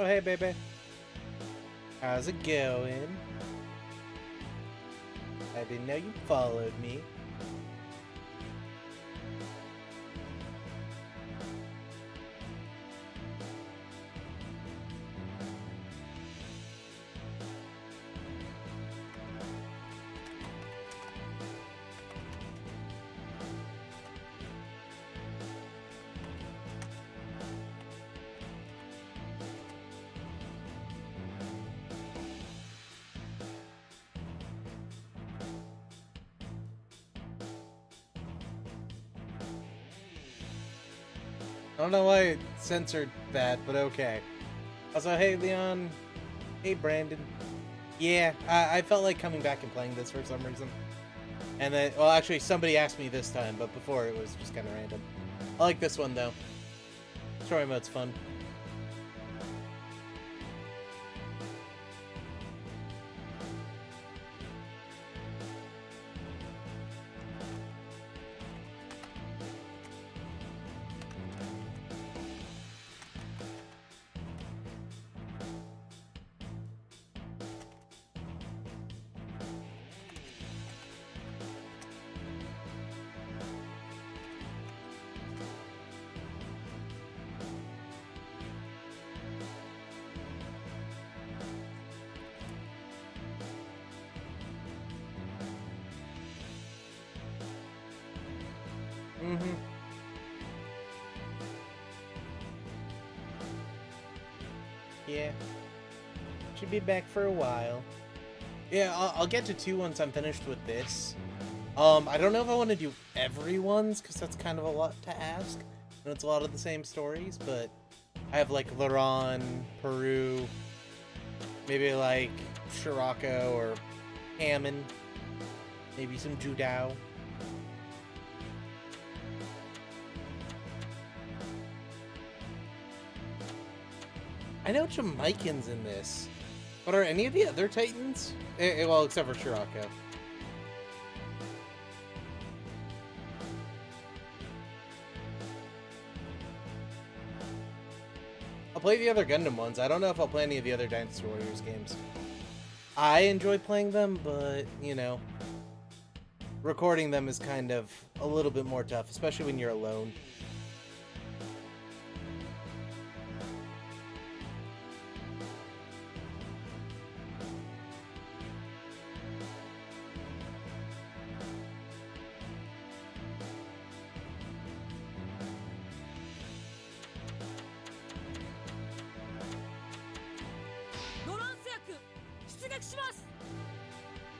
Oh, hey, baby. How's it going? I didn't know you followed me. I don't know why it censored that, but okay. Also, hey, Leon. Hey, Brandon. Yeah, I felt like coming back and playing this for some reason. And then, well, actually, somebody asked me this time, but before it was just kind of random. I like this one, though. Story mode's fun. Mm-hmm. Yeah. Should be back for a while. Yeah, I'll get to 2 once I'm finished with this. I don't know if I want to do everyone's, because that's kind of a lot to ask. And it's a lot of the same stories, but I have, like, Loran, Peru, maybe, like, Shirako or Hammond, maybe some Judao. I know Jamaicans in this, but are any of the other Titans? Well, except for Shirako. I'll play the other Gundam ones. I don't know if I'll play any of the other Dynasty Warriors games. I enjoy playing them, but, you know, recording them is kind of a little bit more tough, especially when you're alone.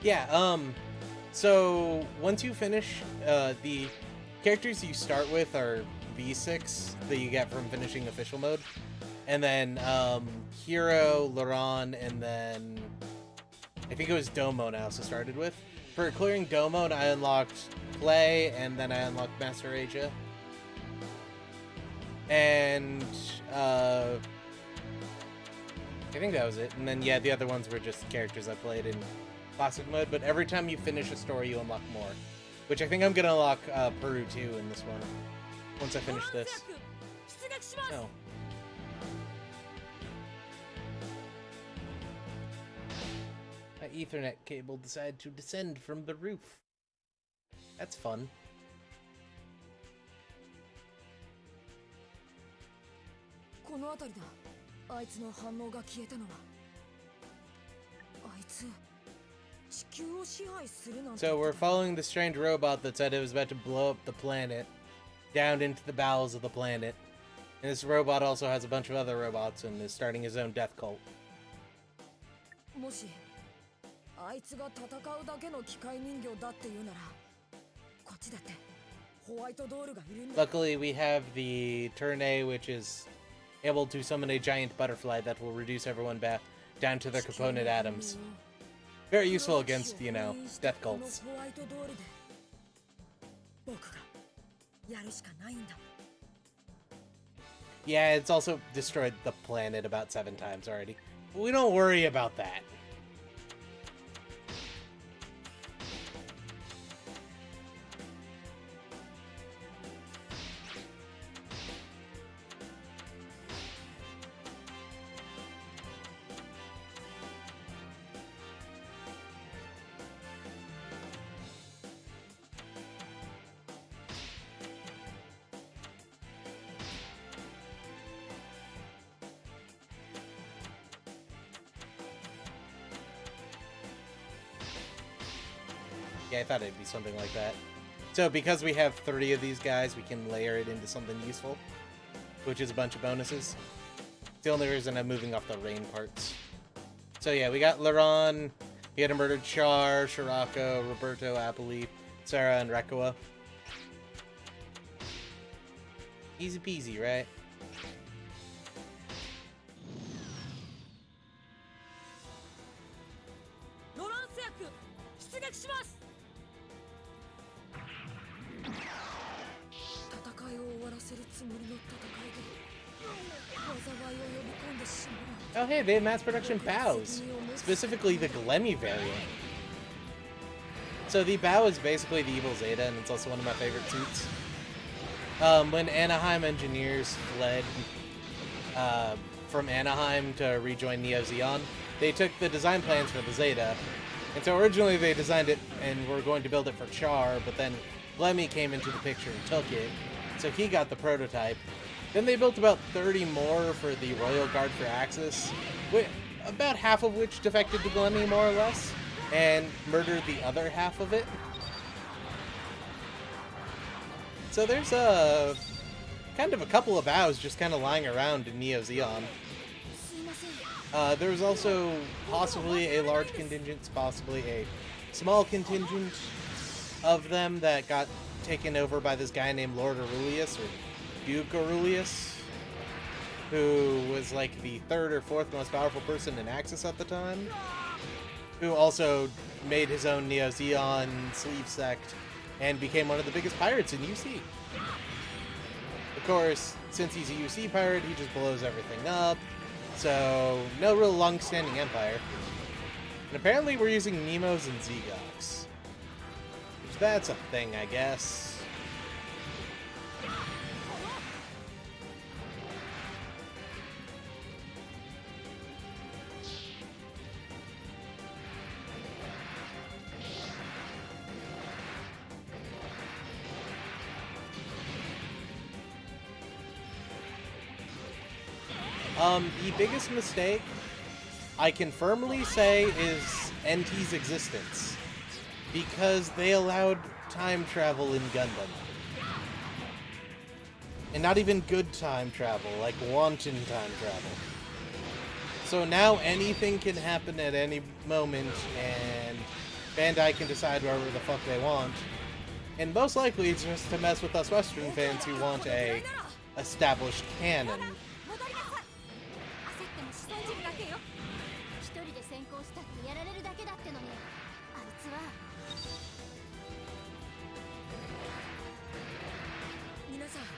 Yeah, so once you finish, the characters you start with are V6 that you get from finishing official mode. And then, Hero, Loran, and then I think it was Domon I also started with. For clearing Domon, I unlocked Play, and then I unlocked Master Asia. And, I think that was it. And then, yeah, the other ones were just characters I played in classic mode, but every time you finish a story, you unlock more. Which I think I'm gonna unlock Peru too in this one. Once I finish this. Oh. My Ethernet cable decided to descend from the roof. That's fun. So we're following the strange robot that said it was about to blow up the planet down into the bowels of the planet. And this robot also has a bunch of other robots and is starting his own death cult. Luckily, we have the Turn A, which is able to summon a giant butterfly that will reduce everyone back down to their component atoms. Very useful against, you know, death cults. Yeah, it's also destroyed the planet about 7 times already. But we don't worry about that. Yeah, I thought it'd be something like that. So because we have 3 of these guys, we can layer it into something useful, which is a bunch of bonuses. It's the only reason I'm moving off the rain parts. So yeah, we got Loran, we had a murdered Char, Shirako, Roberto, Apoli, Sarah, and Rekua. Easy peasy, right? Oh hey, they have mass production bows, specifically the Glemmy variant. So the bow is basically the evil Zeta, and it's also one of my favorite suits. When Anaheim engineers fled from Anaheim to rejoin Neo Zeon, they took the design plans for the Zeta, and so originally they designed it and were going to build it for Char, but then Glemmy came into the picture and took it, so he got the prototype. Then they built about 30 more for the Royal Guard for Axis, about half of which defected to Glemmy, more or less, and murdered the other half of it. So there's kind of a couple of bows just kind of lying around in Neo Zeon. There's also possibly a large contingent, possibly a small contingent of them that got taken over by this guy named Lord Aurelius, or Duke Aurelius, who was like the 3rd or 4th most powerful person in Axis at the time, who also made his own Neo Zeon sleeve sect and became one of the biggest pirates in UC. Of course, since he's a UC pirate, he just blows everything up, so no real long-standing empire. And apparently we're using Nemos and Zegox, which that's a thing, I guess. The biggest mistake I can firmly say is NT's existence, because they allowed time travel in Gundam. And not even good time travel, like wanton time travel. So now anything can happen at any moment, and Bandai can decide wherever the fuck they want. And most likely it's just to mess with us Western fans who want a established canon.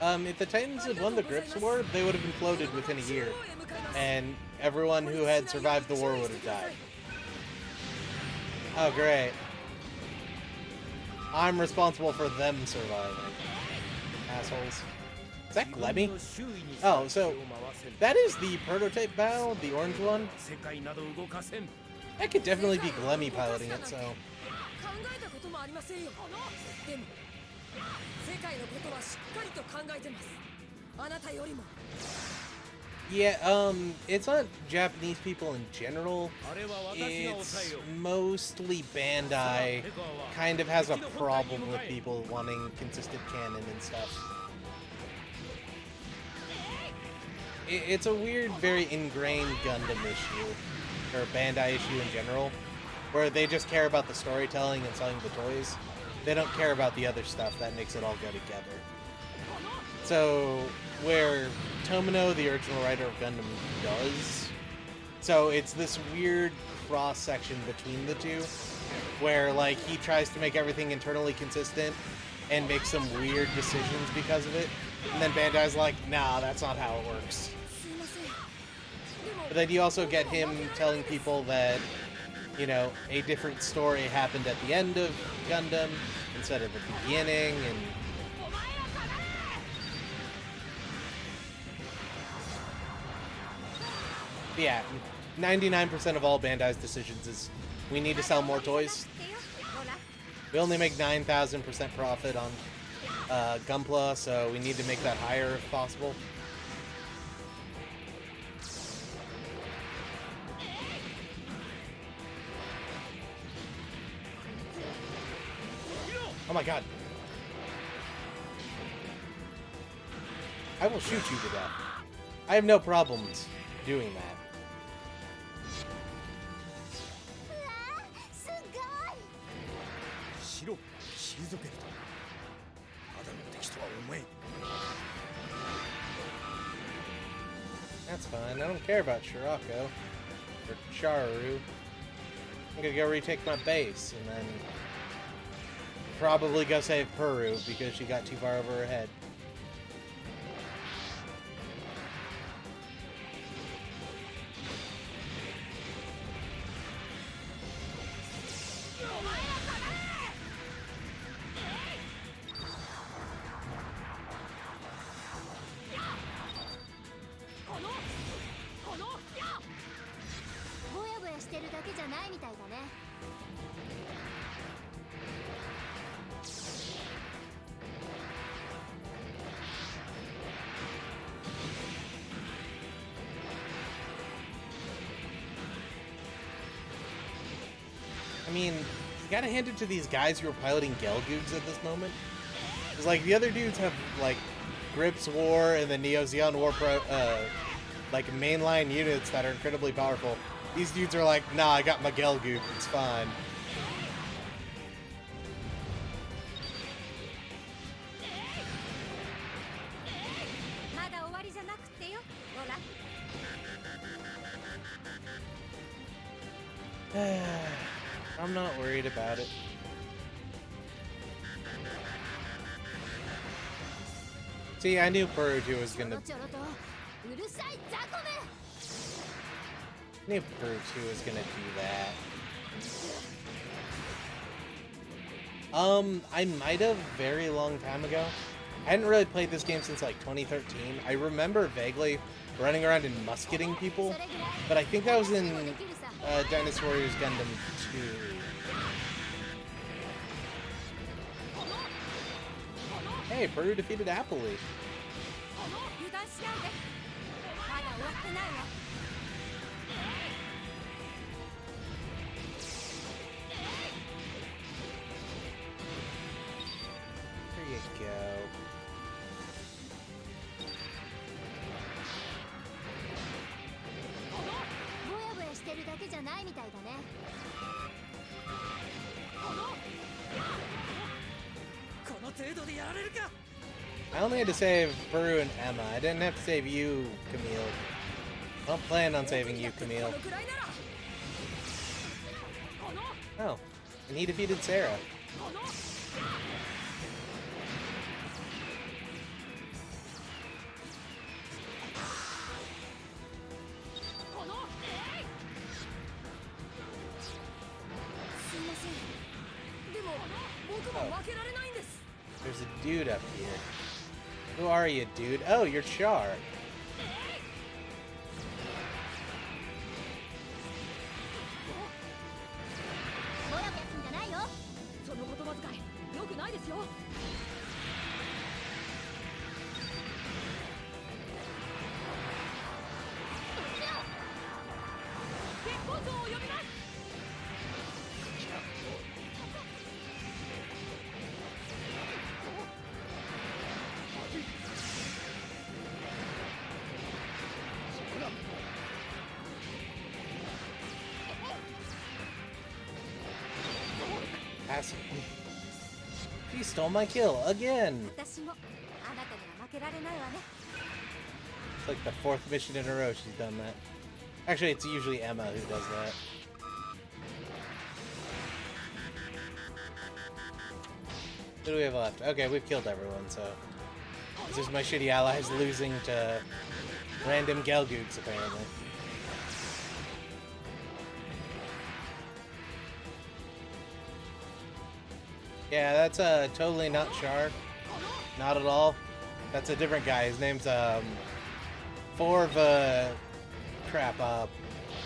If the Titans had won the Grips War, they would have imploded within a year, and everyone who had survived the war would have died. Oh, great. I'm responsible for them surviving. Assholes. Is that Glemmy? Oh, so that is the prototype bow, the orange one. That could definitely be Glemmy piloting it, so... Yeah, it's not Japanese people in general. It's mostly Bandai kind of has a problem with people wanting consistent canon and stuff. It's a weird, very ingrained Gundam issue, or Bandai issue in general, where they just care about the storytelling and selling the toys. They don't care about the other stuff that makes it all go together. So, where Tomino, the original writer of Gundam, does, so it's this weird cross-section between the two, where, like, he tries to make everything internally consistent and make some weird decisions because of it, and then Bandai's like, nah, that's not how it works. But then you also get him telling people that, you know, a different story happened at the end of Gundam instead of the beginning, and... yeah, 99% of all Bandai's decisions is, we need to sell more toys. We only make 9,000% profit on Gunpla, so we need to make that higher if possible. my god. I will shoot you to death. I have no problems doing that. That's fine. I don't care about Shirako or Charu. I'm gonna go retake my base and then probably go save Puru because she got too far over her head. I mean, you gotta hand it to these guys who are piloting Gelgoogs at this moment. It's like, the other dudes have, like, Grips War and the Neo Zeon War like, mainline units that are incredibly powerful. These dudes are like, nah, I got my Gelgoog, it's fine. I'm not worried about it. See, I knew Puruju was gonna... I knew Puruju was gonna do that. I might have very long time ago. I hadn't really played this game since like 2013. I remember vaguely running around and musketing people, but I think that was in Dynasty Warriors Gundam 2. Hey, Puru defeated Appley. There you go. I only had to save Puru and Emma. I didn't have to save you, Camille. I don't plan on saving you, Camille. Oh, and he defeated Sarah. Oh. There's a dude up here. Who are you, dude? Oh, you're Char. He stole my kill again. It's like the 4th mission in a row she's done that. Actually, it's usually Emma who does that. What do we have left? Okay, we've killed everyone, so... This is my shitty allies losing to random Gelgoogs, apparently. Yeah, that's totally not Char. Not at all. That's a different guy. His name's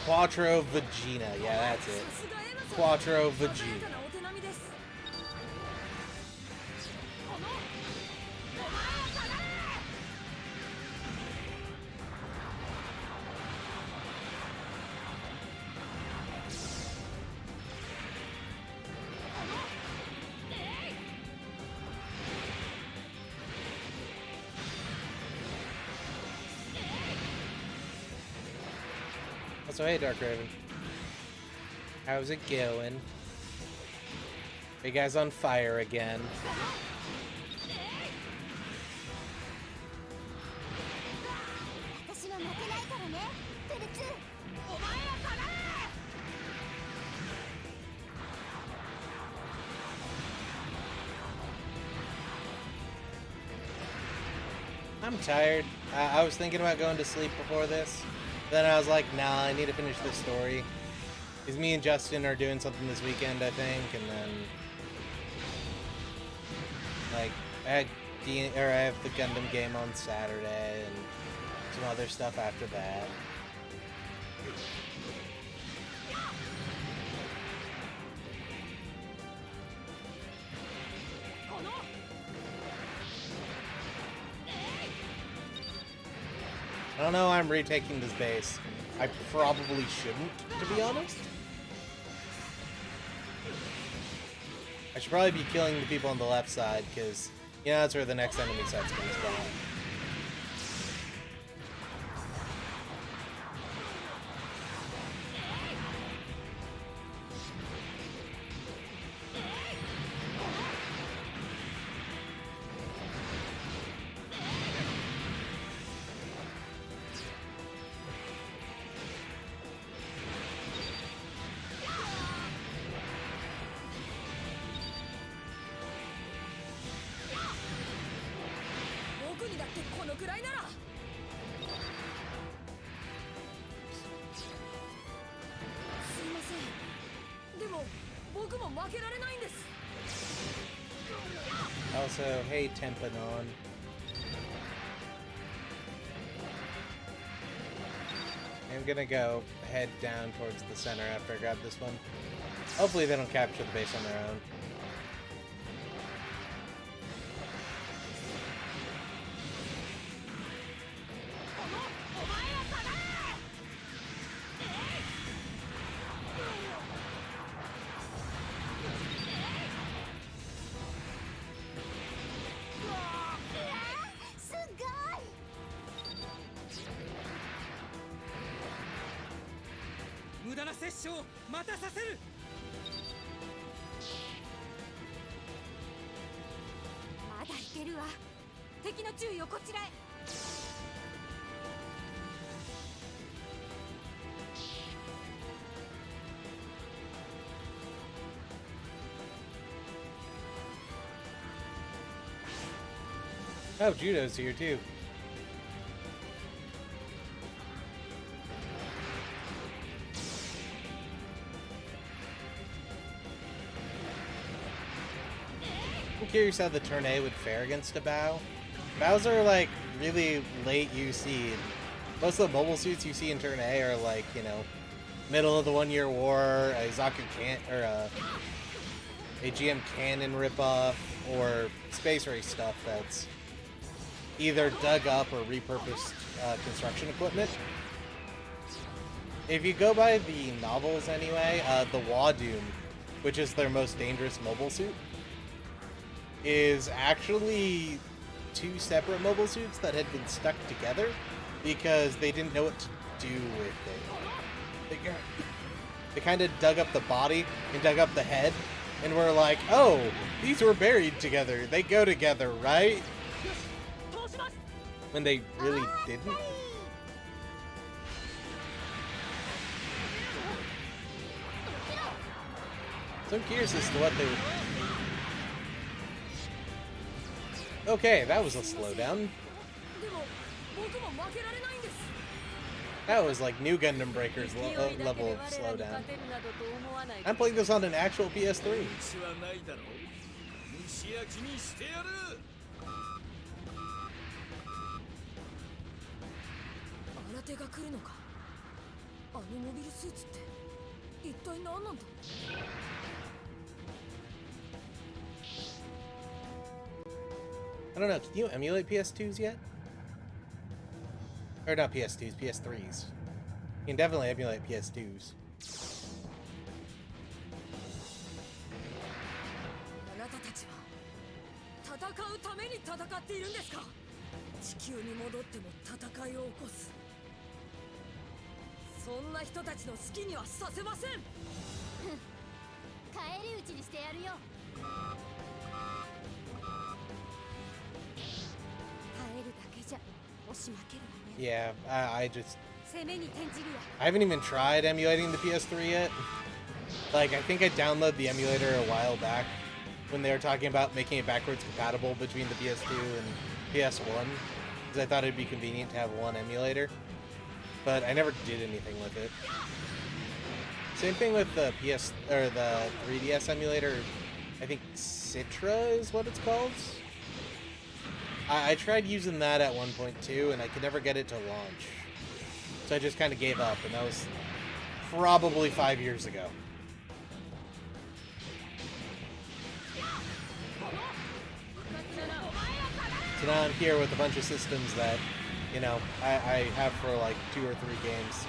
Quattro Vagina. Yeah, that's it. Quattro Vagina. So hey, Dark Raven. How's it going? Are you guys on fire again? I'm tired. I was thinking about going to sleep before this. Then I was like, nah, I need to finish this story. Because me and Justin are doing something this weekend, I think, and then... Like, I have the Gundam game on Saturday, and some other stuff after that. I don't know why I'm retaking this base. I probably shouldn't, to be honest. I should probably be killing the people on the left side, because, you know, that's where the next enemy set's going to spawn. Also, hey, Tempanon. I'm gonna go head down towards the center after I grab this one. Hopefully they don't capture the base on their own. Oh, Judo's here too. I'm curious how the turn A would fare against a Bao. Baos are like really late UC. Most of the mobile suits you see in turn A are like, you know, middle of the 1 Year War, a Zaku can or a GM cannon ripoff, or space race stuff that's either dug up or repurposed construction equipment. If you go by the novels anyway, the Wadoom, which is their most dangerous mobile suit, is actually two separate mobile suits that had been stuck together because they didn't know what to do with it. They kind of dug up the body and dug up the head and were like, oh, these were buried together. They go together, right? When they really didn't. So I'm curious as to what they would... Okay, that was a slowdown. That was like new Gundam Breakers level of slowdown. I'm playing this on an actual PS3. I don't know, can you emulate PS2s yet? Or not PS2s, PS3s. You can definitely emulate PS2s. こんな人たちの好きにはさせません。返り討ちにしてやるよ。耐えるだけじゃ押し負けるわね。 Yeah, I just 攻めに転じるわ。 I haven't even tried emulating the PS3 yet. Like, I think I downloaded the emulator a while back when they were talking about making it backwards compatible between the PS2 and PS1, because I thought it'd be convenient to have one emulator. But I never did anything with it. Same thing with the the 3DS emulator. I think Citra is what it's called. I tried using that at 1.2 and I could never get it to launch. So I just kind of gave up, and that was probably 5 years ago. So now I'm here with a bunch of systems that, you know, I have for like 2 or 3 games.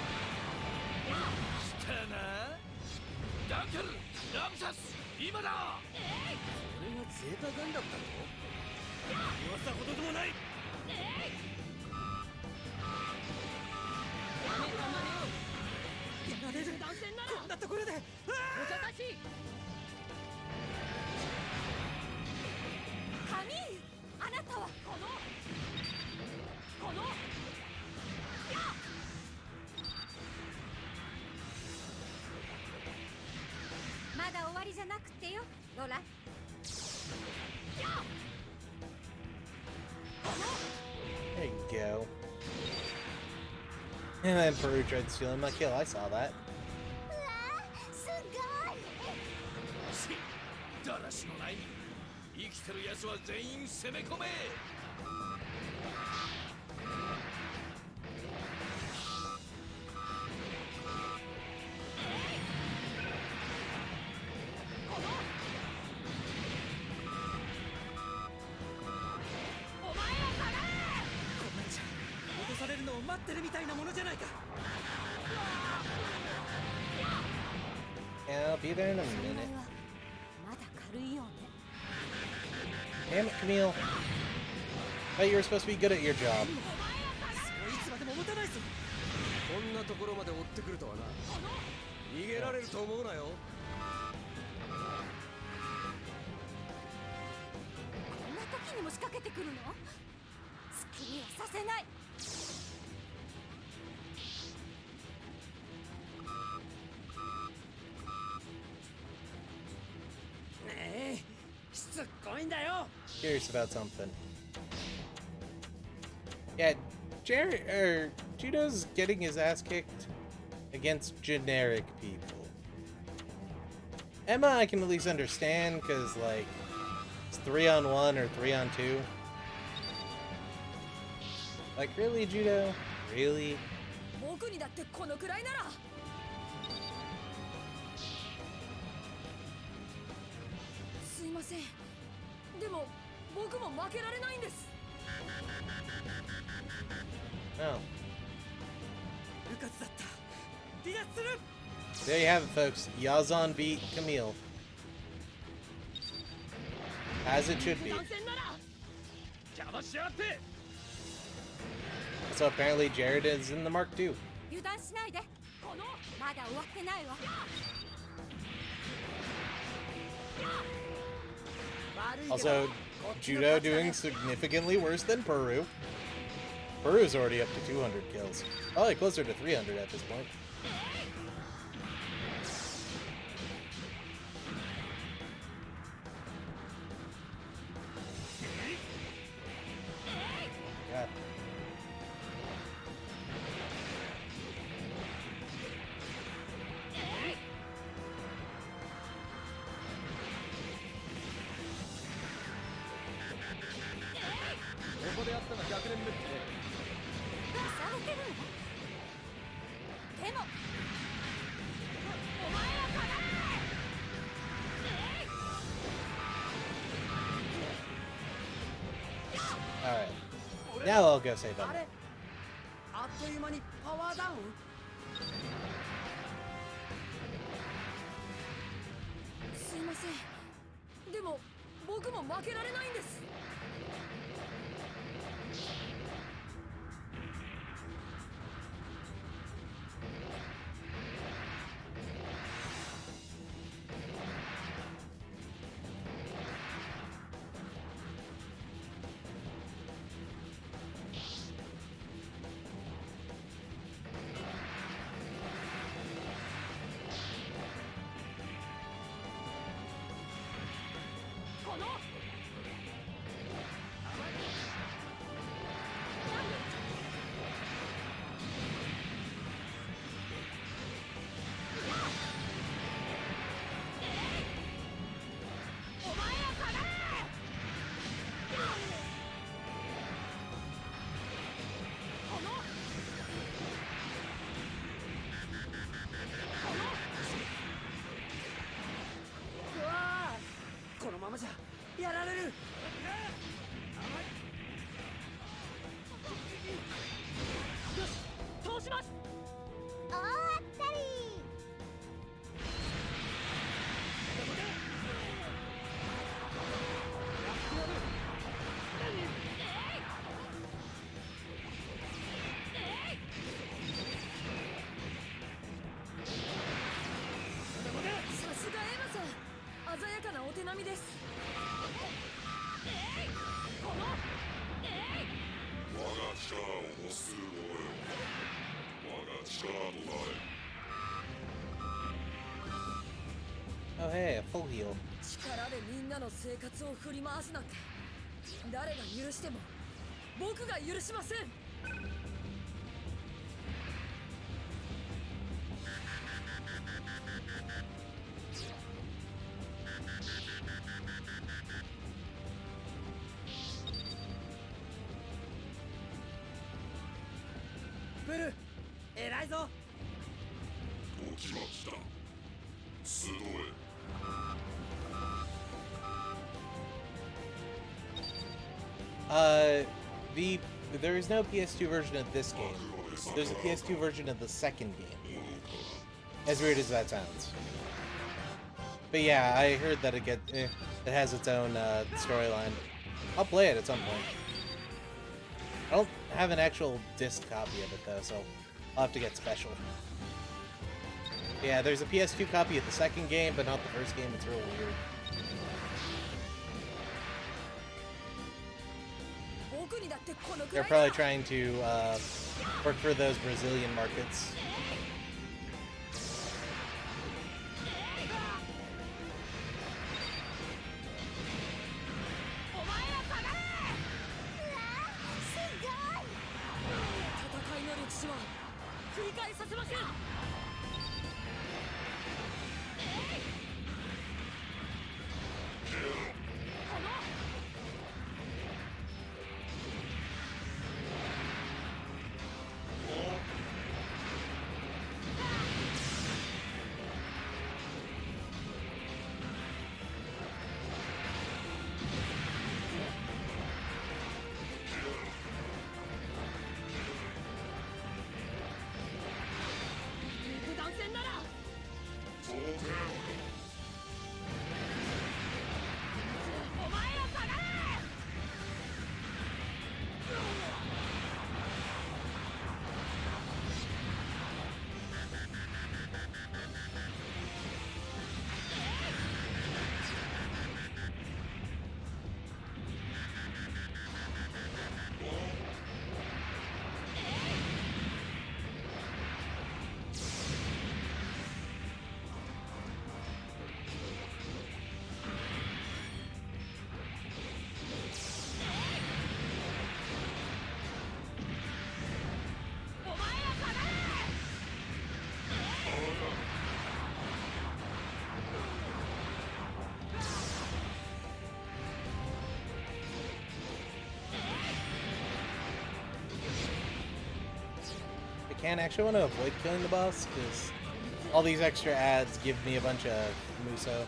There you go. And then Peru tried stealing my kill. I saw that. Yeah, I'll be there in a minute. Damn it, Camille. Thought you were supposed to be good at your job. Curious about something. Yeah, Judo's getting his ass kicked against generic people. Emma I can at least understand, because, like, it's 3-on-1 or 3-on-2. Like, really, Judo? Really? No. There you have it, folks. Yazan beat Camille. As it should be. So apparently Jared is in the Mark II. Also, Judo doing significantly worse than Peru. Peru's already up to 200 kills. Probably closer to 300 at this point. God. Alright. Now I'll go save Emma. Oh hey, a full heal. 力でみんなの生活を振り回すなんて誰が許しても僕が許しません。ブル、偉いぞ。時は来た。集え。There is no PS2 version of this game. There's a PS2 version of the second game. As weird as that sounds. But yeah, I heard that it has its own storyline. I'll play it at some point. I don't have an actual disc copy of it though, so I'll have to get special. Yeah, there's a PS2 copy of the second game, but not the first game. It's real weird. They're probably trying to work for those Brazilian markets. I actually want to avoid killing the boss because all these extra ads give me a bunch of Muso.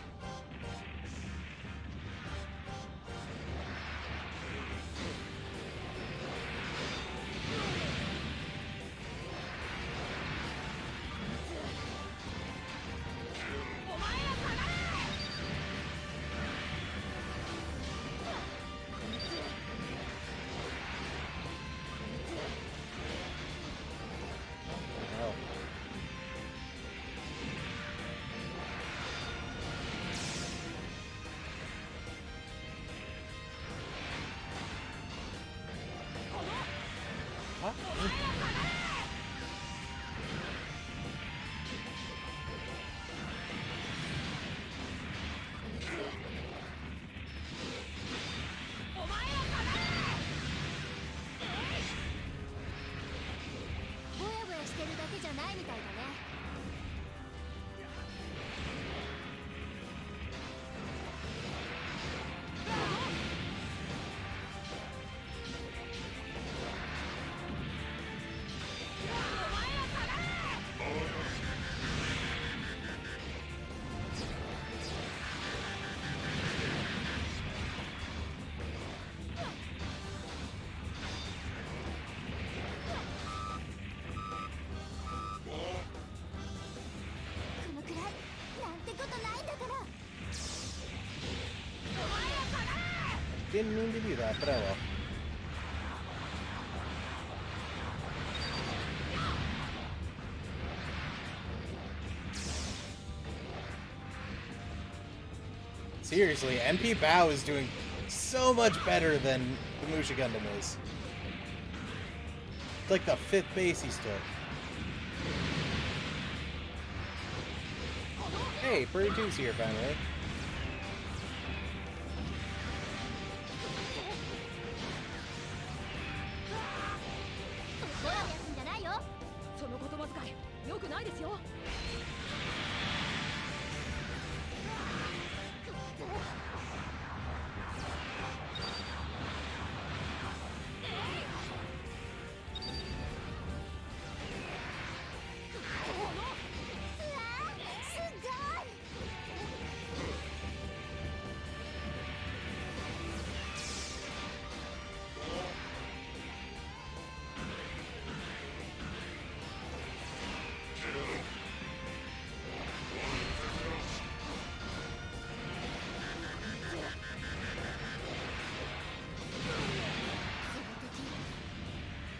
Didn't mean to do that, but oh well. Seriously, MP Bao is doing so much better than the Musha Gundam is. It's like the 5th base he stood. Hey, Purdy2's here finally. ボラのやつんじゃないよ。その言葉遣い良くないですよ。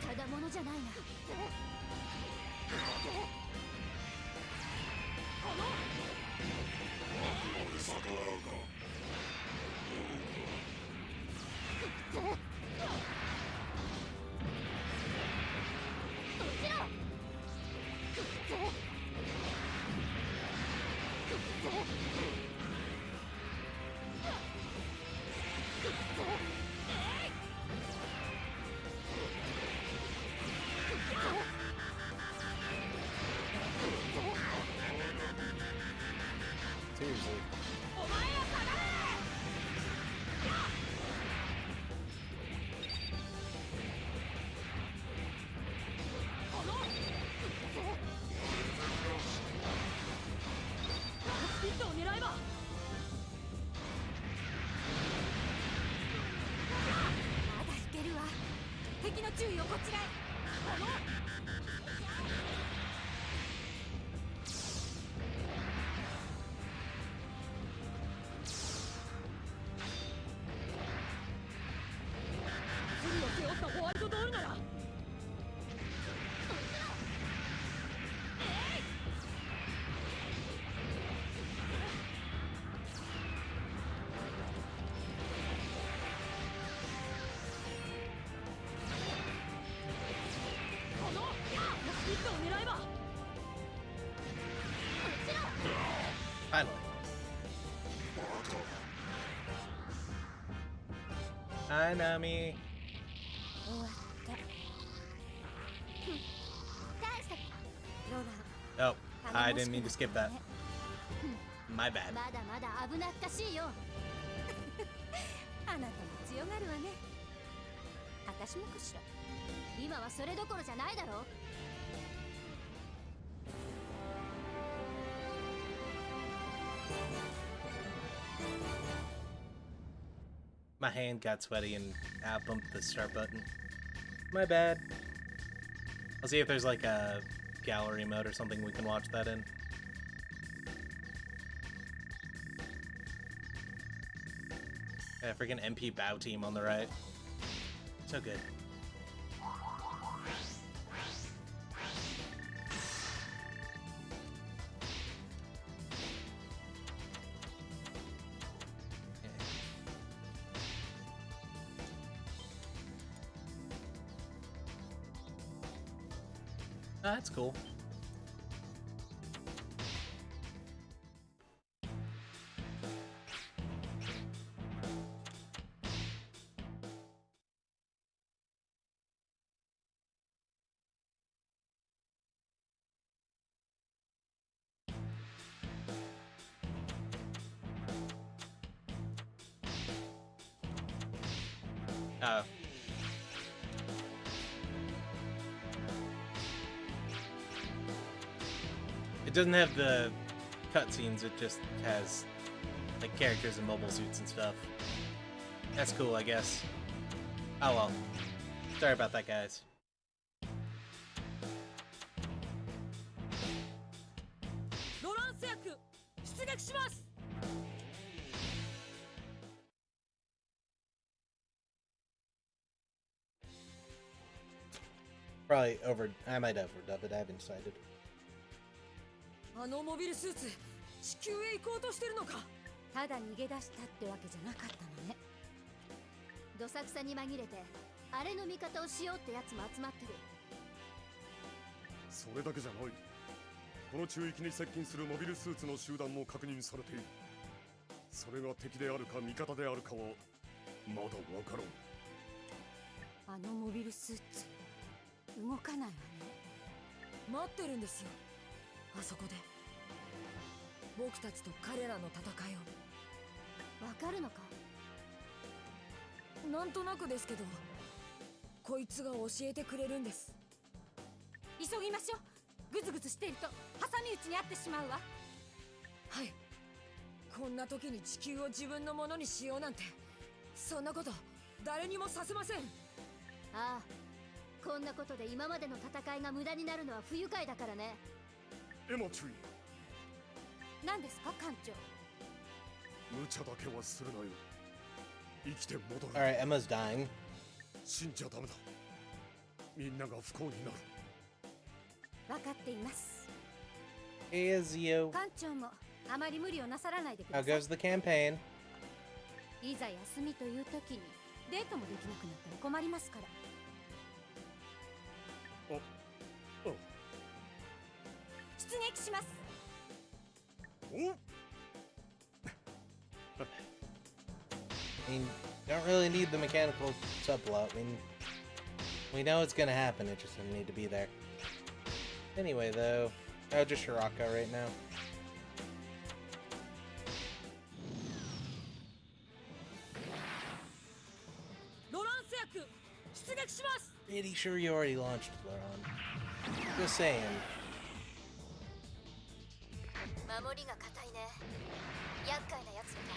ただものじゃないな。逆らうか。Seriously. お前ら下がれ。スピットを狙えば。まだいけるわ。敵の注意をこちらへ。罪を背負ったホワイトドールなら。スピットを狙えば。 Finally. Hi, Nami. 終わった。大したロラン。 Oh, I didn't mean to skip that. My bad. まだまだ危なっかしいよ。あなたも強がるわね。私もかしら。今はそれどころじゃないだろう。 My hand got sweaty and I bumped the start button. My bad. I'll see if there's like a gallery mode or something we can watch that in. Yeah, freaking MP Bow team on the right. So good. Ah, that's cool. Oh. It doesn't have the cutscenes, it just has like characters in mobile suits and stuff. That's cool, I guess. Oh well. Sorry about that, guys. Loran 製薬出撃します。 Probably I might overdub it, I haven't decided. あのモビルスーツ地球へ行こうとしてるのか。ただ逃げ出したってわけじゃなかったのね。どさくさに紛れてあれの味方をしようってやつも集まってる。それだけじゃない。この中域に接近するモビルスーツの集団も確認されている。それが敵であるか味方であるかはまだわからん。あのモビルスーツ動かないわね。待ってるんですよ、あそこで。僕たちと彼らの戦いを。わかるのか？なんとなくですけど、こいつが教えてくれるんです。急ぎましょう。グズグズしていると挟み撃ちにあってしまうわ。はい。こんな時に地球を自分のものにしようなんて、そんなこと誰にもさせません。ああ、こんなことで今までの戦いが無駄になるのは不愉快だからね。エマ注意。何ですか艦長？無茶だけはするなよ。生きて戻る。 Alright, Emma's dying. 死んじゃダメだ。みんなが不幸になる。分かっています。 Hey, Ezio. 艦長もあまり無理をなさらないでく How ださい。 goes the campaign? いざ休みという時にデートもできなくなったら困りますから。出撃します。お I mean, don't really need the mechanical subplot. I mean, we know it's gonna happen, it just doesn't need to be there. Anyway, though, oh, just Shiraka right now. Loran 製薬出撃します。 Pretty sure you already launched, Loran. Just saying. 守りが固いね。厄介なやつだな。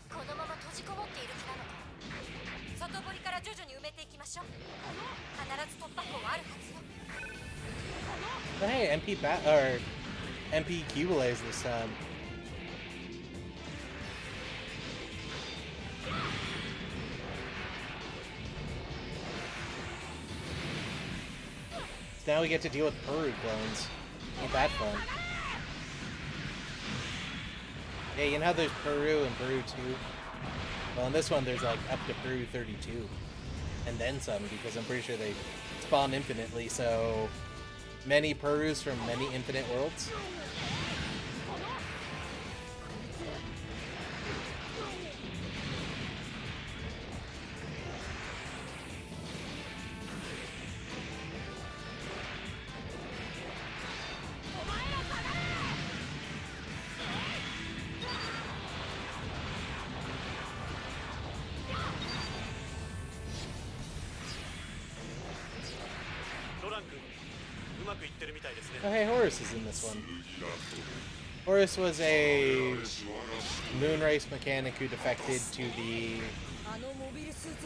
このまま閉じこもっている気なのか。外堀から徐々に埋めていきましょう。必ず突破口はあるはずよ。 But hey, MP Cubelays this time. So now we get to deal with Peru clones. Ain't that fun? Yeah, you know how there's Peru and Peru 2? Well, in this one there's like up to Peru 32. And then some, because I'm pretty sure they spawn infinitely, so many Perus from many infinite worlds. Oh, hey, Horus is in this one. Horus was a Moonrace mechanic who defected to the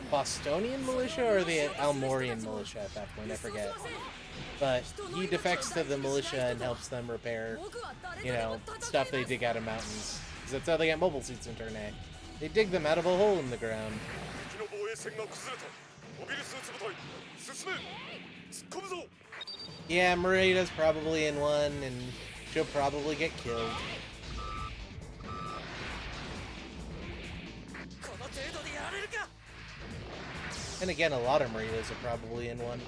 Bostonian militia or the Almorian militia at that point, I forget. But he defects to the militia and helps them repair, you know, stuff they dig out of mountains. Because that's how they get mobile suits in Turn A. They dig them out of a hole in the ground. Yeah, Marida's probably in one, and she'll probably get killed. And again, a lot of Maridas are probably in one.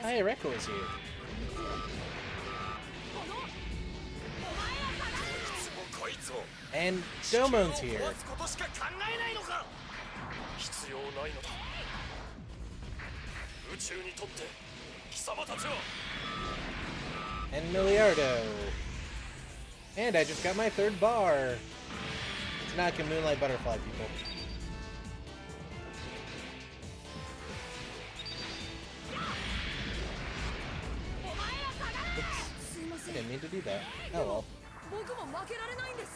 Hey, Rekko is here. And Domon's here. And Miliardo. And I just got my third bar. So now I can Moonlight Butterfly people. Oops. I didn't mean to do that. Oh well. 僕も負けられないんです。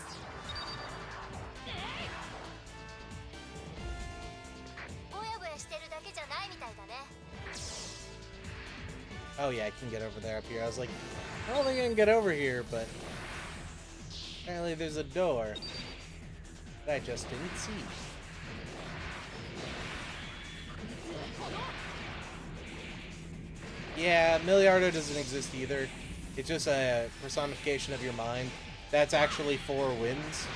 Oh yeah, I can get over there up here. I was like, I don't think I can get over here, but apparently there's a door that I just didn't see. Yeah, Miliardo doesn't exist either. It's just a personification of your mind. that's actually 4 wins?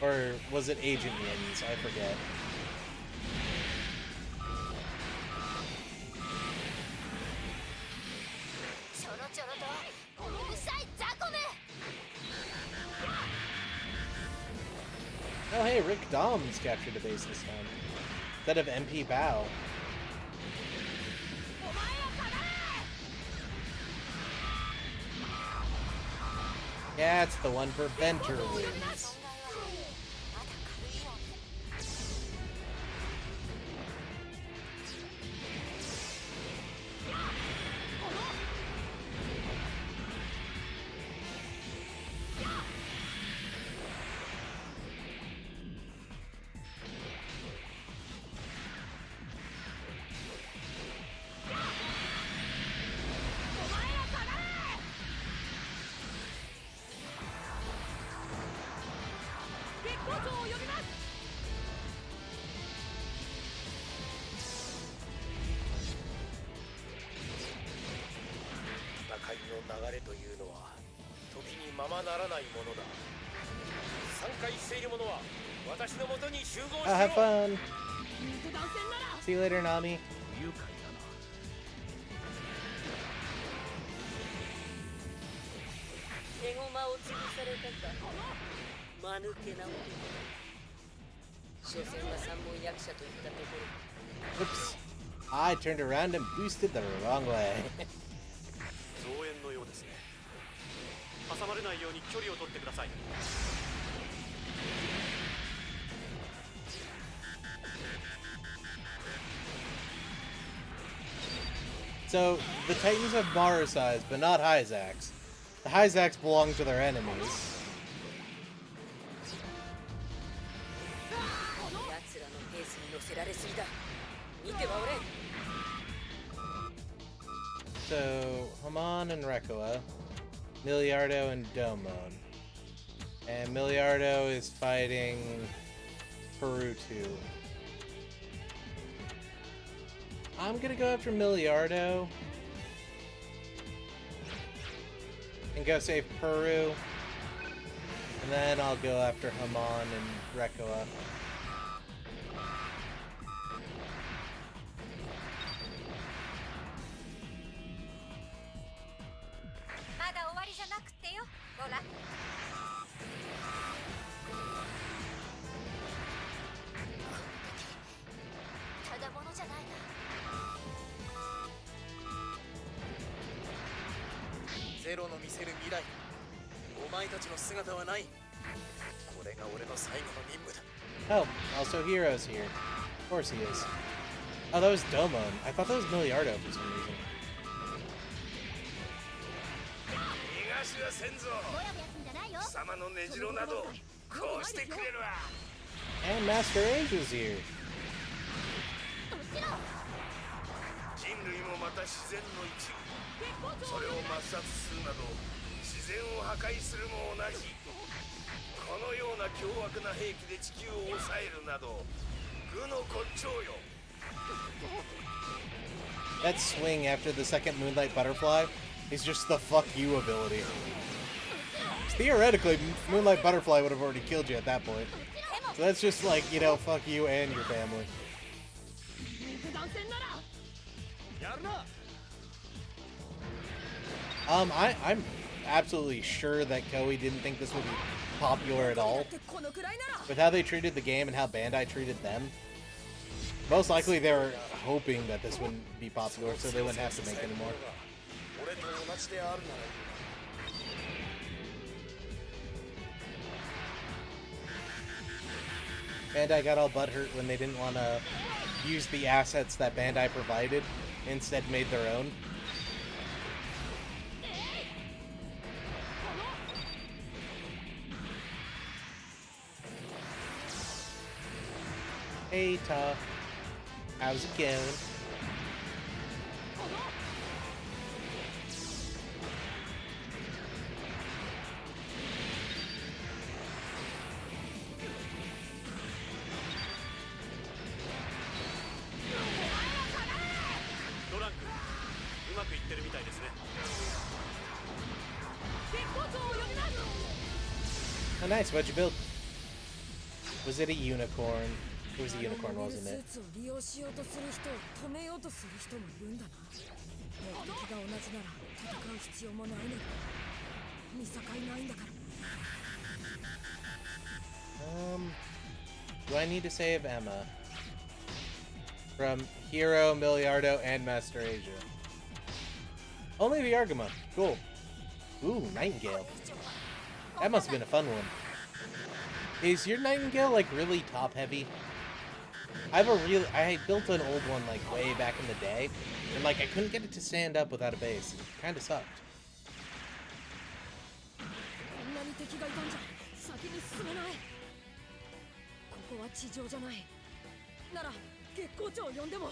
Or was it agent wins? I forget. Oh hey, Rick Dom's captured a base this time. Instead of MP Bao. Yeah, it's the one preventer wins. Oh, have fun. See you later, Nami. Oops. I turned around and boosted the wrong way. So, the Titans have Mara size, but not Hyzax. The Hyzax belong to their enemies. So, Hamon and Rekoa, Miliardo and Domon. And Miliardo is fighting Peru 2. I'm gonna go after Miliardo and go save Peru, and then I'll go after Hamon and Rekoa. Oh, also Hero's here. Of course he is. Oh, that was Domon. I thought that was Miliardo for some reason. And Master Age is here. That swing after the second Moonlight Butterfly is just the fuck you ability. Theoretically, Moonlight Butterfly would have already killed you at that point. So that's just like, you know, fuck you and your family. I'm absolutely sure that Koei didn't think this would be popular at all. With how they treated the game and how Bandai treated them. Most likely they were hoping that this wouldn't be popular so they wouldn't have to make anymore. Bandai got all butthurt when they didn't want to use the assets that Bandai provided, instead made their own. Hey, Ta. How's it going? Oh, nice. What'd you build? Was it a unicorn? It was a unicorn, wasn't it? スーツを利用しようとする人を止めようとする人もいるんだな。目的が同じなら戦う必要もないのに。見境ないんだから。Do I need to save Emma? From Hero, Miliardo, and Master Asia. Only the Argama. Cool. Ooh, Nightingale. That must have been a fun one. Is your Nightingale, like, really top-heavy? I built an old one, like, way back in the day, and, like, I couldn't get it to stand up without a base. It kinda sucked. こんなに敵がいたんじゃ先に進めない。ここは地上じゃない。なら月光町を呼んでも。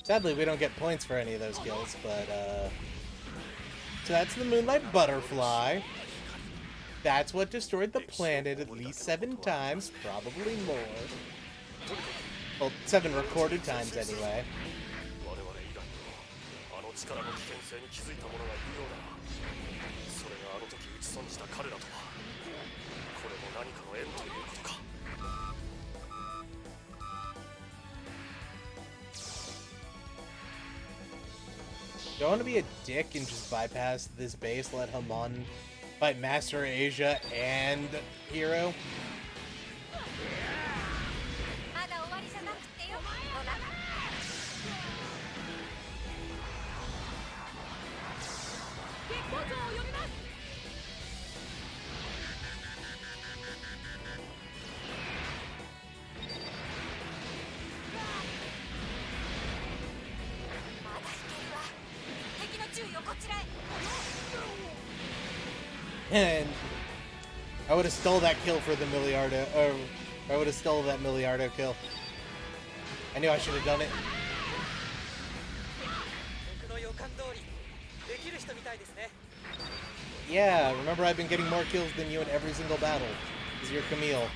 Sadly, we don't get points for any of those kills, but, so that's the Moonlight Butterfly. That's what destroyed the planet at least 7 times, probably more. Well, 7 recorded times anyway. Do I want to be a dick and just bypass this base, let Hamon fight Master Asia and Hero? And I would have stole that kill for the Miliardo, or I would have stole that Miliardo kill. I knew I should have done it. Yeah, remember I've been getting more kills than you in every single battle. Because you're Camille.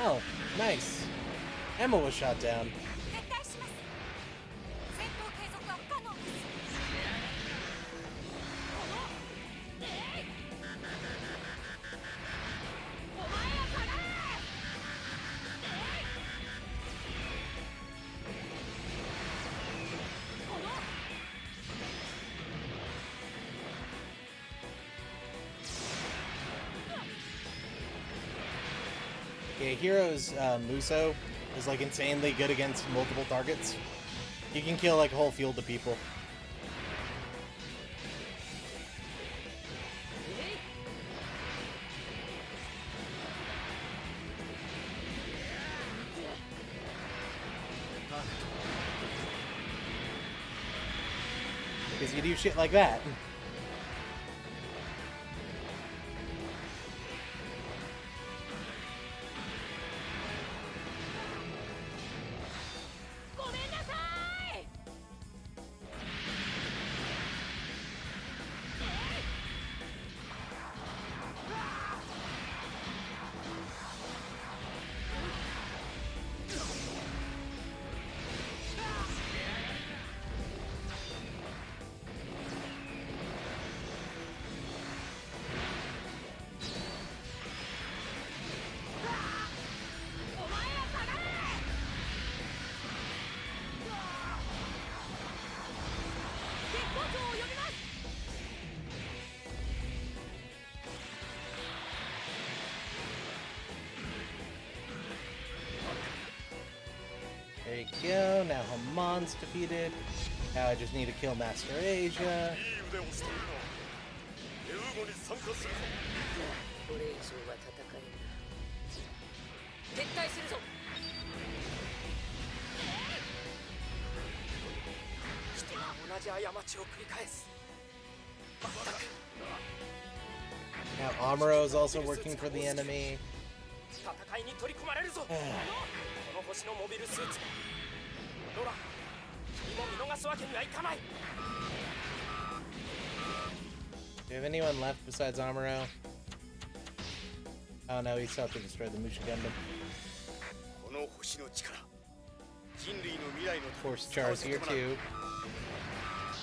Oh, nice. Emma was shot down. Yeah, Hero's Muso is like insanely good against multiple targets. You can kill like a whole field of people. Because you do shit like that. There you go. Now Hamon's defeated. Now I just need to kill Master Asia. いい腕をしているな。エウーゴに参加するぞ。これ以上は戦えんな。撤退するぞ。人は同じ過ちを繰り返す。まったく。 Now Amuro is also working for the enemy. 戦いに取り込まれるぞ。この星のモビルスーツ。ロラ、君も見逃すわけにはいかない。 Do you have anyone left besides Amuro? Oh no, he still have to destroy the Musha Gundam. この星の力、人類の未来の Of course, Char's here too,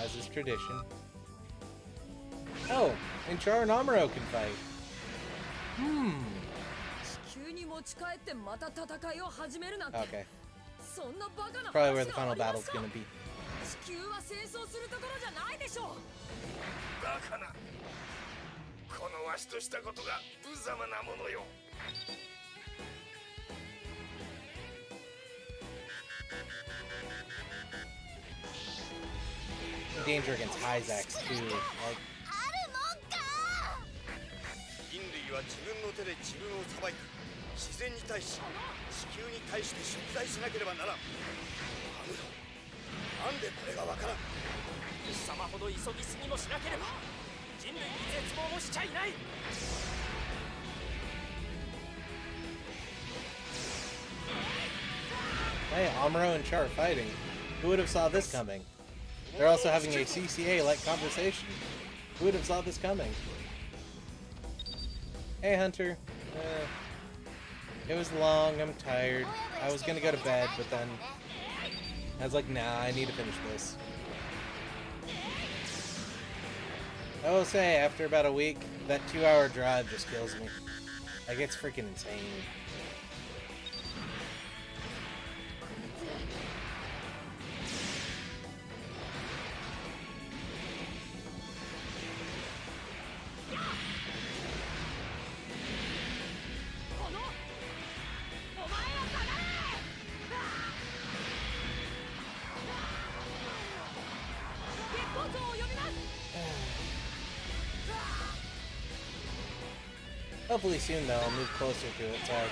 as is tradition. Oh, and Char and Amuro can fight. 地球に持ち帰ってまた戦いを始めるなんて。 Okay, そんなバカな probably where the 話 final があり battle's ますか。 gonna be. 地球は戦争するところじゃないでしょう。バカな。このわしとしたことが無様なものよ。 Danger against Isaacs too. Like, あるもんか。人類は自分の手で自分を裁いて、自然に対し、地球に対して贖罪しなければならん。アムロ、なんでこれがわからん。貴様ほど急ぎすぎもしなければ人類に絶望もしちゃいない。 hey, Amuro and Char fighting. Who would have saw this coming? They're also having a CCA-like conversation. Who would have saw this coming? Hey, Hunter. It was long. I'm tired. I was gonna go to bed, but then I was like, nah, I need to finish this. I will say, after about a week, that 2-hour drive just kills me. Like, it's freaking insane. Hopefully soon, though, I'll move closer to it, so I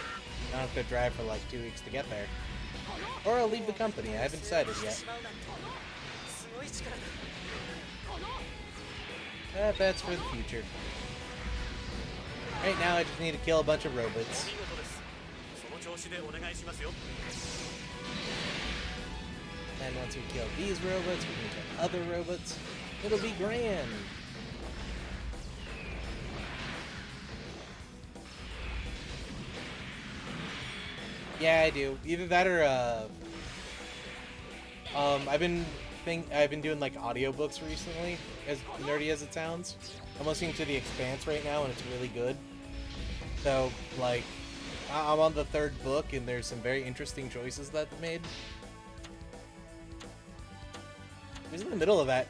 don't have to drive for like 2 weeks to get there. Or I'll leave the company. I haven't decided yet. That's for the future. Right now, I just need to kill a bunch of robots. And once we kill these robots, we can kill other robots. It'll be grand. Yeah, I do. Either that or I've been doing like audiobooks recently, as nerdy as it sounds. I'm listening to The Expanse right now and it's really good. So like I'm on the 3rd book and there's some very interesting choices that they've made. Who's in the middle of that?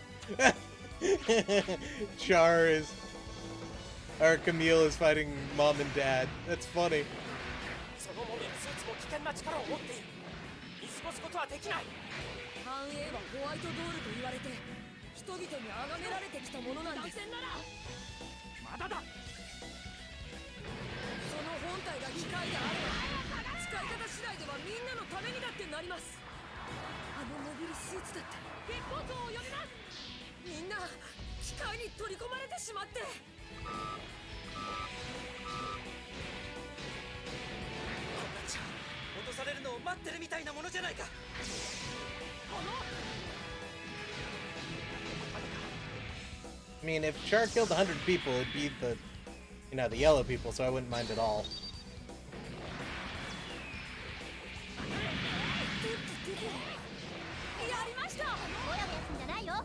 Char is or Camille is fighting mom and dad. That's funny. 危険な力を持っている。見過ごすことはできない。繁栄はホワイトドールと言われて人々に崇められてきたものなんです。まだだ。その本体が機械であれば使い方次第ではみんなのためにだってなります。あのモビルスーツだって月光像を呼びます。みんな機械に取り込まれてしまって。 落とされるのを待ってるみたいなものじゃないか。I mean, if Char killed 100 people, it'd be the, you know, the yellow people, so I wouldn't mind at all. やりました。おやおやすんじゃないよ。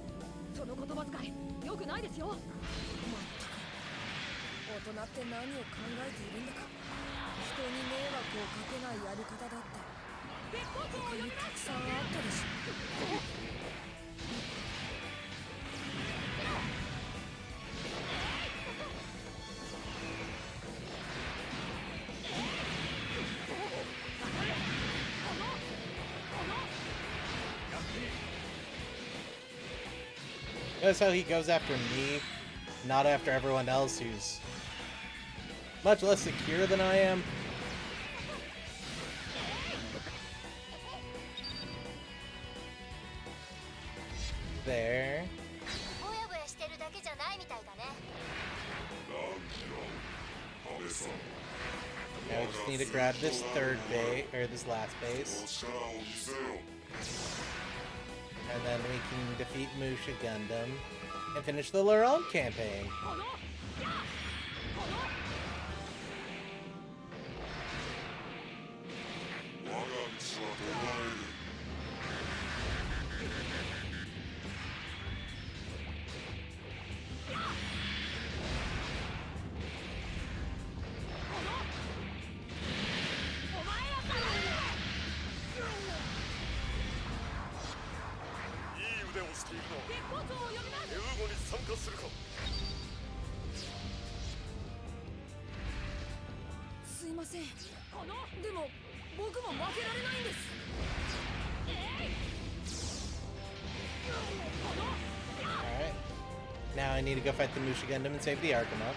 その言葉遣い良くないですよ。まったく大人って何を考えているんだか。人に迷惑をかけないやり方だって他にたくさんあったでしょ。Notice how he goes after me, not after everyone else who's much less secure than I am. There. Now we just need to grab this third base, or this last base. And then we can defeat Musha Gundam and finish the Loran campaign. Alright. Now I need to go fight the Musha Gundam and save the Argonaut.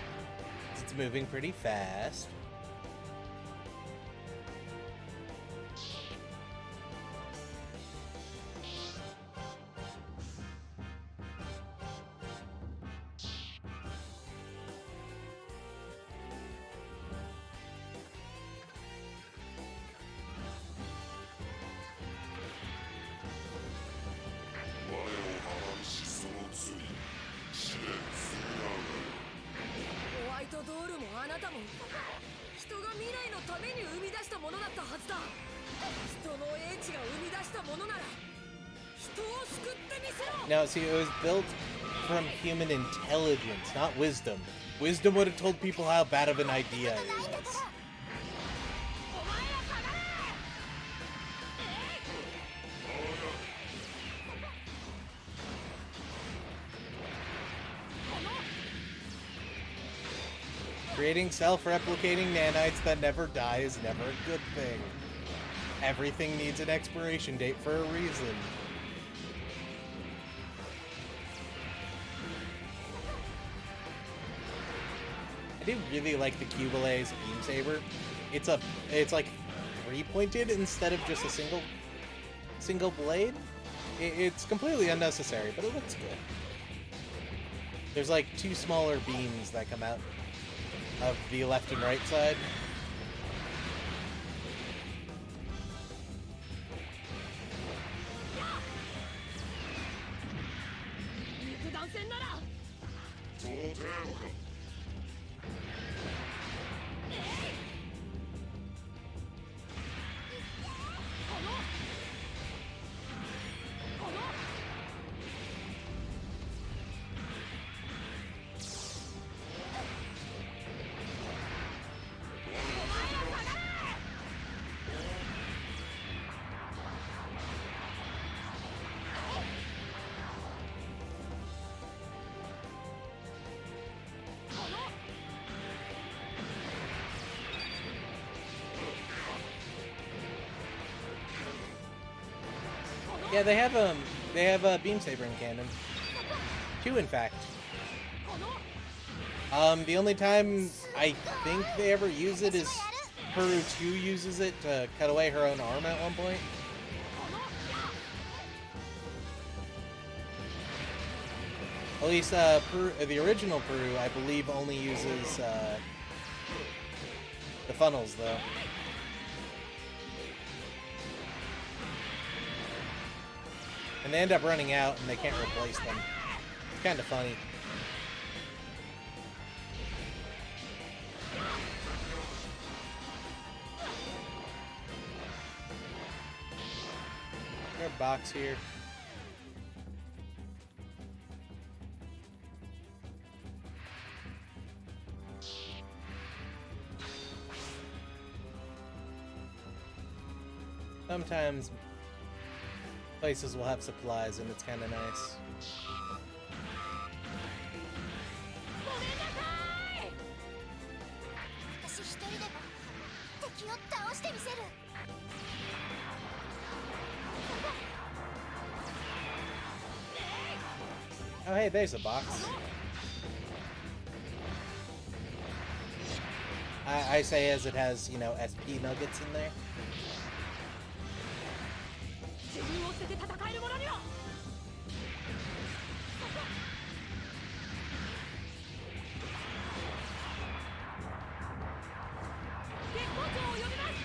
It's moving pretty fast. No, see, it was built from human intelligence, not wisdom. Wisdom would have told people how bad of an idea it was. Creating self-replicating nanites that never die is never a good thing. Everything needs an expiration date for a reason. I do really like the Cubale's beam saber. It's like three-pointed instead of just a single blade. It's completely unnecessary, but it looks good. There's like two smaller beams that come out of the left and right side. Yeah, they have a beam saber in canon. Two, in fact. The only time I think they ever use it is Peru 2 uses it to cut away her own arm at one point. At least the original Peru, I believe, only uses the funnels, though. And they end up running out, and they can't replace them. It's kind of funny. Is there a box here? Sometimes places will have supplies, and it's kind of nice. Oh, hey, there's a box. I say as it has, you know, SP nuggets in there. 自分を捨てて戦える者には月光町を呼びます。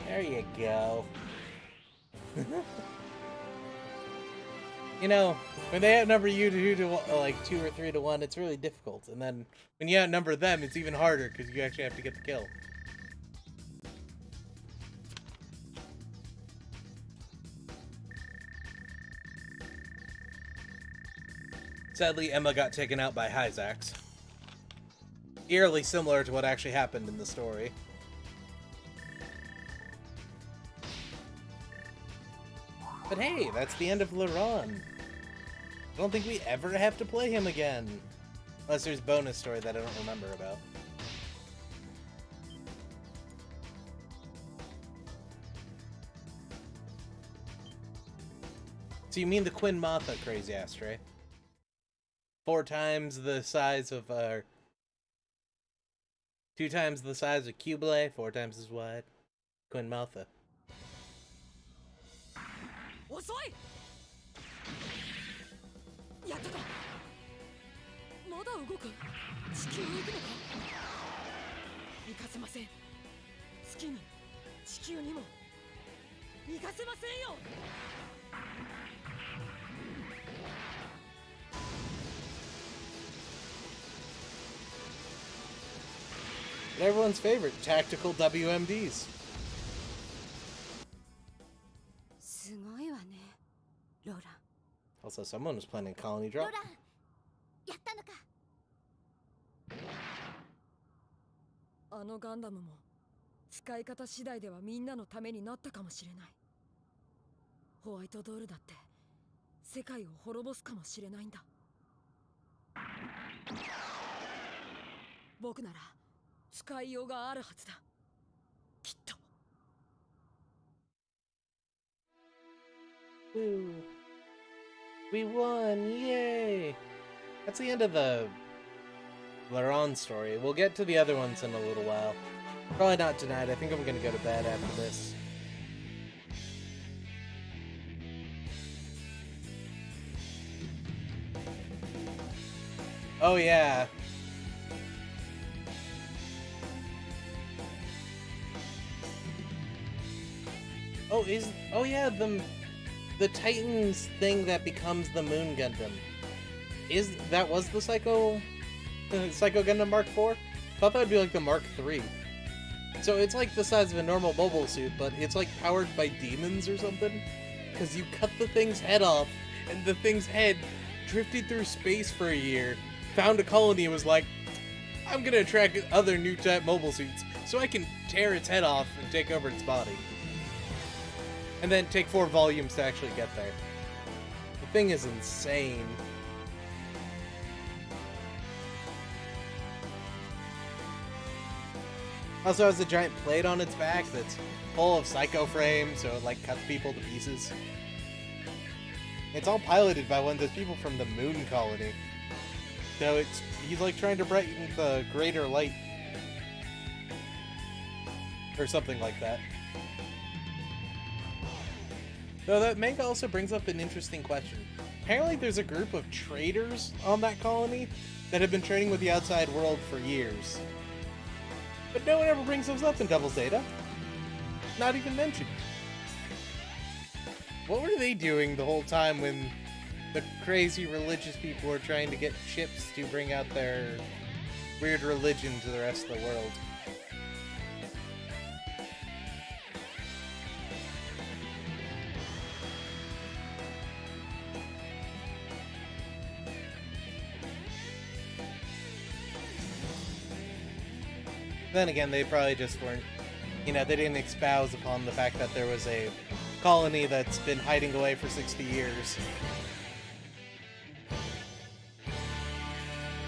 There you go. You know, when they outnumber you to like 2 or 3 to 1, it's really difficult. And then when you outnumber them, it's even harder because you actually have to get the kill. Sadly, Emma got taken out by Hyzax. Eerily similar to what actually happened in the story. But hey, that's the end of Loran. I don't think we ever have to play him again. Unless there's bonus story that I don't remember about. So you mean the Queen Martha, crazy Astray? 4 times the size of, 2 times the size of Cubelay, 4 times as wide. Queen Martha. 遅い。やったか。まだ動く。地球へ行くのか。行かせません。月に地球にも行かせませんよ。Everyone's favorite, tactical WMDs. すごいわね、ローラン。 Also, someone was planning colony drop. ローラン、やったのか。あのガンダムも使い方次第ではみんなのためになったかもしれない。ホワイトドールだって世界を滅ぼすかもしれないんだ。僕なら使いようがあるはずだ。きっと。Woo. We won! Yay! That's the end of the Loran story. We'll get to the other ones in a little while. Probably not tonight. I think I'm gonna go to bed after this. Oh yeah. Oh yeah, the Titans thing that becomes the Moon Gundam. That was the Psycho Gundam Mark IV? Thought that would be like the Mark III. So it's like the size of a normal mobile suit, but it's like powered by demons or something. Because you cut the thing's head off, and the thing's head drifted through space for a year, found a colony and was like, I'm gonna attract other new type mobile suits, so I can tear its head off and take over its body. And then take 4 volumes to actually get there. The thing is insane. Also has a giant plate on its back that's full of psycho frames, so it like cuts people to pieces. It's all piloted by one of those people from the Moon Colony. So he's like trying to brighten the greater light. Or something like that. Though that manga also brings up an interesting question. Apparently there's a group of traders on that colony that have been trading with the outside world for years. But no one ever brings those up in Devil's Data. Not even mentioned. What were they doing the whole time when the crazy religious people were trying to get ships to bring out their weird religion to the rest of the world? Then again, they probably just weren't, you know, they didn't espouse upon the fact that there was a colony that's been hiding away for 60 years.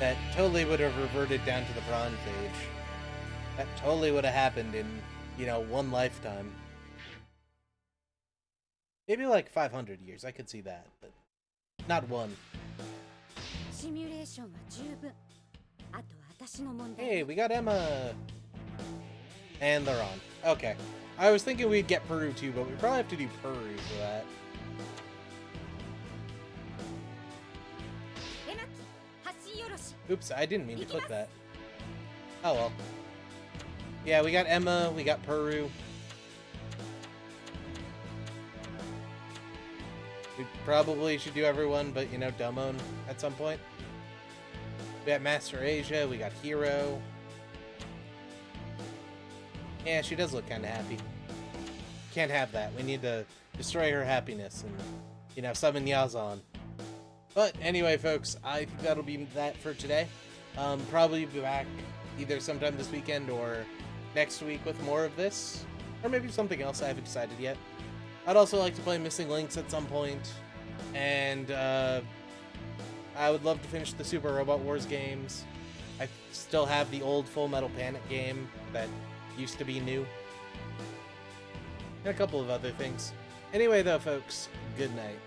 That totally would have reverted down to the Bronze Age. That totally would have happened in, you know, one lifetime. Maybe like 500 years, I could see that, but not one. Hey, we got Emma! And they're on. Okay. I was thinking we'd get Peru too, but we probably have to do Peru for that. Oops, I didn't mean to click that. Oh well. Yeah, we got Emma, we got Peru. We probably should do everyone, but you know, Dumone at some point. We got Master Asia, we got Hero. Yeah, she does look kind of happy. Can't have that. We need to destroy her happiness and, you know, summon Yazan. But anyway, folks, I think that'll be that for today. Probably be back either sometime this weekend or next week with more of this. Or maybe something else I haven't decided yet. I'd also like to play Missing Links at some point. And I would love to finish the Super Robot Wars games. I still have the old Full Metal Panic game that used to be new. And a couple of other things. Anyway, though, folks, good night.